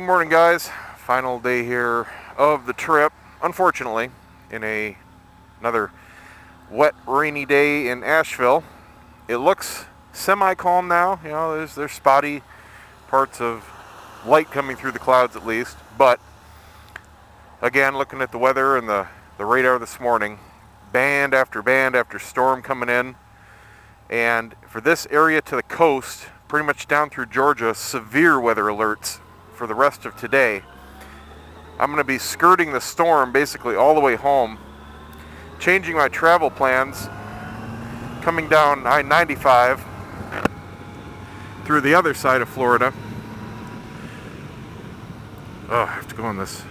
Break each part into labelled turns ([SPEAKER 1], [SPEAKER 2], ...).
[SPEAKER 1] morning, guys. Final day here of the trip. Unfortunately, in another wet, rainy day in Asheville. It looks semi-calm now. You know, there's spotty parts of light coming through the clouds at least. But again, looking at the weather and the radar this morning, band after storm coming in. And for this area to the coast, pretty much down through Georgia, severe weather alerts for the rest of today. I'm going to be skirting the storm basically all the way home, changing my travel plans, coming down I-95 through the other side of Florida. Oh, I have to go on this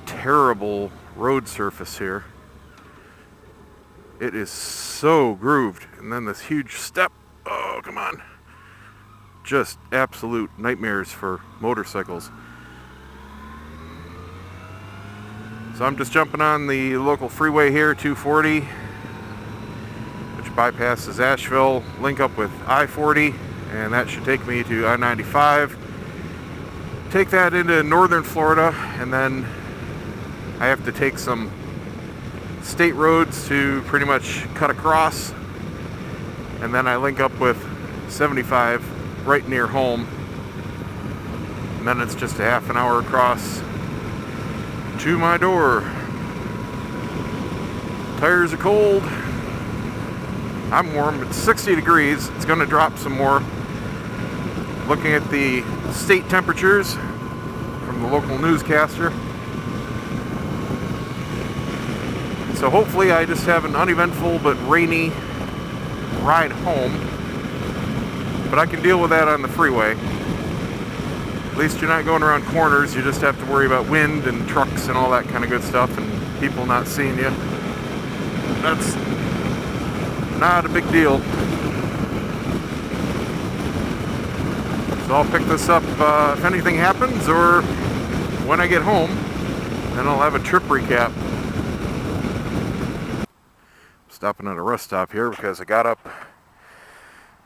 [SPEAKER 1] terrible road surface here. It is so grooved, and then this huge step. Oh, come on. Just absolute nightmares for motorcycles. So I'm just jumping on the local freeway here, 240, which bypasses Asheville, link up with I-40, and that should take me to I-95. Take that into northern Florida, and then I have to take some state roads to pretty much cut across, and then I link up with 75 right near home, and then it's just a half an hour across to my door. Tires are cold. I'm warm. It's 60 degrees. It's going to drop some more. Looking at the state temperatures from the local newscaster. So hopefully I just have an uneventful but rainy ride home. But I can deal with that on the freeway. At least you're not going around corners. You just have to worry about wind and trucks and all that kind of good stuff and people not seeing you. That's not a big deal. So I'll pick this up if anything happens, or when I get home, then I'll have a trip recap. Stopping at a rest stop here because I got up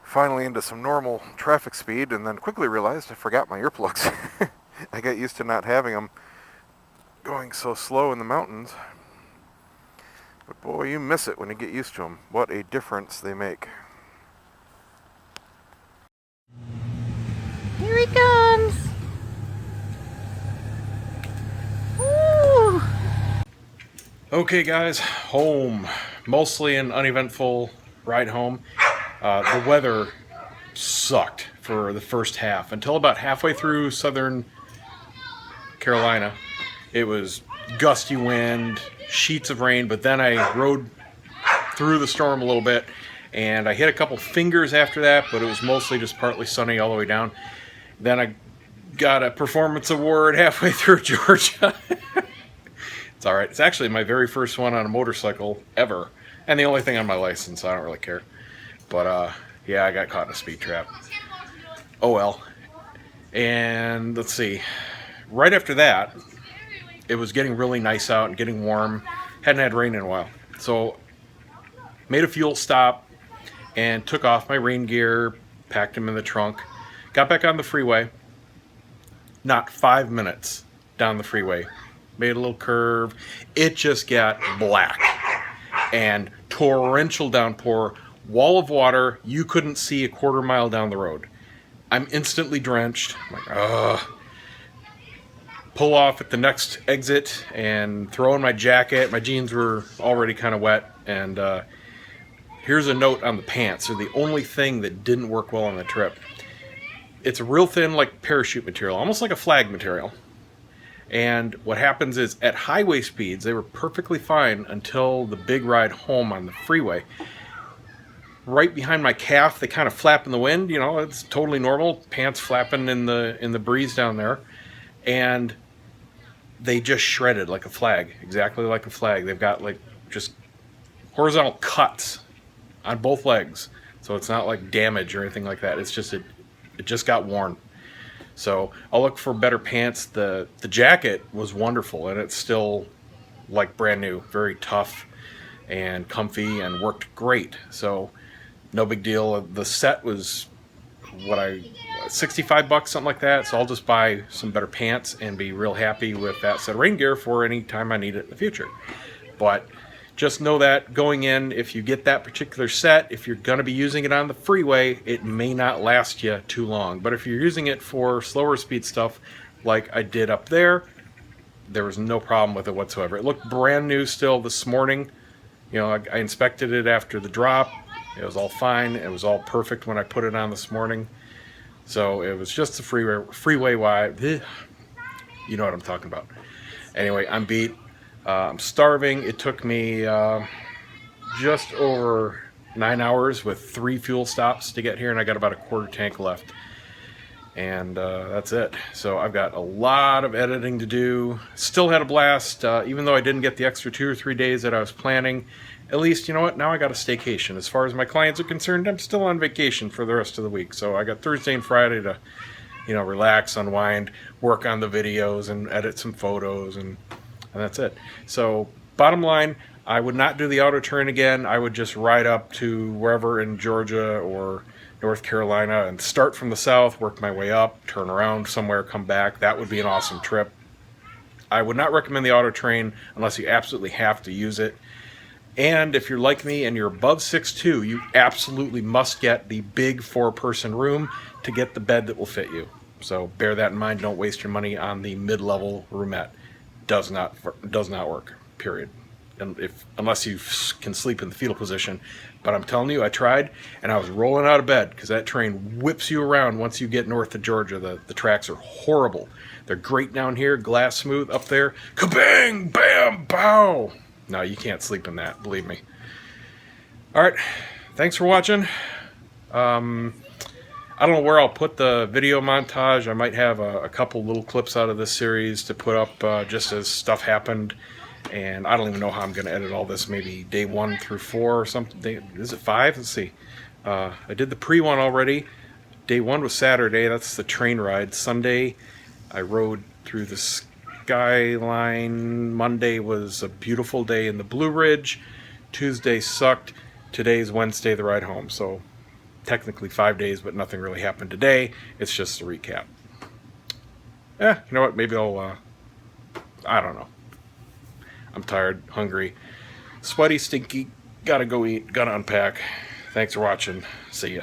[SPEAKER 1] finally into some normal traffic speed and then quickly realized I forgot my earplugs. I got used to not having them going so slow in the mountains. But boy, you miss it when you get used to them. What a difference they make.
[SPEAKER 2] Here he comes. Woo.
[SPEAKER 1] Okay guys, home. Mostly an uneventful ride home. The weather sucked for the first half until about halfway through southern Carolina. It was gusty wind, sheets of rain, but then I rode through the storm a little bit and I hit a couple fingers after that, but it was mostly just partly sunny all the way down. Then I got a performance award halfway through Georgia. It's alright. It's actually my very first one on a motorcycle ever, and the only thing on my license, so I don't really care. But yeah, I got caught in a speed trap. Oh well. And let's see, right after that, it was getting really nice out and getting warm. Hadn't had rain in a while. So made a fuel stop and took off my rain gear, packed them in the trunk, got back on the freeway. Not 5 minutes down the freeway, made a little curve. It just got black and torrential downpour. Wall of water, you couldn't see a quarter mile down the road. I'm instantly drenched. I'm like, ugh. Pull off at the next exit and throw in my jacket. My jeans were already kind of wet. And here's a note on the pants. They're the only thing that didn't work well on the trip. It's a real thin, like parachute material, almost like a flag material. And what happens is at highway speeds, they were perfectly fine until the big ride home on the freeway. Right behind my calf, they kind of flap in the wind. You know, it's totally normal. Pants flapping in the breeze down there, and they just shredded like a flag, exactly like a flag. They've got like just horizontal cuts on both legs, so it's not like damage or anything like that. It's just it just got worn. So I'll look for better pants. The jacket was wonderful, and it's still like brand new, very tough and comfy, and worked great. So no big deal. The set was $65, something like that. So I'll just buy some better pants and be real happy with that set of rain gear for any time I need it in the future. But just know that going in, if you get that particular set, if you're going to be using it on the freeway, it may not last you too long. But if you're using it for slower speed stuff like I did up there was no problem with it whatsoever. It looked brand new still this morning. You know, I inspected it after the drop. It was all fine. It was all perfect when I put it on this morning. So it was just the freeway wide. You know what I'm talking about. Anyway, I'm beat. I'm starving. It took me just over 9 hours with 3 fuel stops to get here, and I got about a quarter tank left. And that's it. So I've got a lot of editing to do. Still had a blast, even though I didn't get the extra 2 or 3 days that I was planning. At least, you know what, now I got a staycation. As far as my clients are concerned, I'm still on vacation for the rest of the week. So I got Thursday and Friday to, you know, relax, unwind, work on the videos, and edit some photos, and that's it. So bottom line, I would not do the auto turn again. I would just ride up to wherever in Georgia or North Carolina and start from the south, work my way up, turn around somewhere, come back. That would be an awesome trip. I would not recommend the auto train unless you absolutely have to use it. And if you're like me and you're above 6'2", you absolutely must get the big 4-person room to get the bed that will fit you. So bear that in mind. Don't waste your money on the mid-level roomette. Does not work, period. And unless you can sleep in the fetal position. But I'm telling you, I tried, and I was rolling out of bed because that train whips you around once you get north of Georgia. The tracks are horrible. They're great down here, glass smooth. Up there, kabang, bam, bow. No, you can't sleep in that, believe me. All right, thanks for watching. I don't know where I'll put the video montage. I might have a couple little clips out of this series to put up just as stuff happened. And I don't even know how I'm going to edit all this. Maybe day 1 through 4 or something. Is it 5? Let's see. I did the pre-one already. Day 1 was Saturday. That's the train ride. Sunday, I rode through the skyline. Monday was a beautiful day in the Blue Ridge. Tuesday sucked. Today's Wednesday, the ride home. So technically 5 days, but nothing really happened today. It's just a recap. You know what? Maybe I'll, I don't know. I'm tired, hungry, sweaty, stinky, gotta go eat, gotta unpack. Thanks for watching. See ya.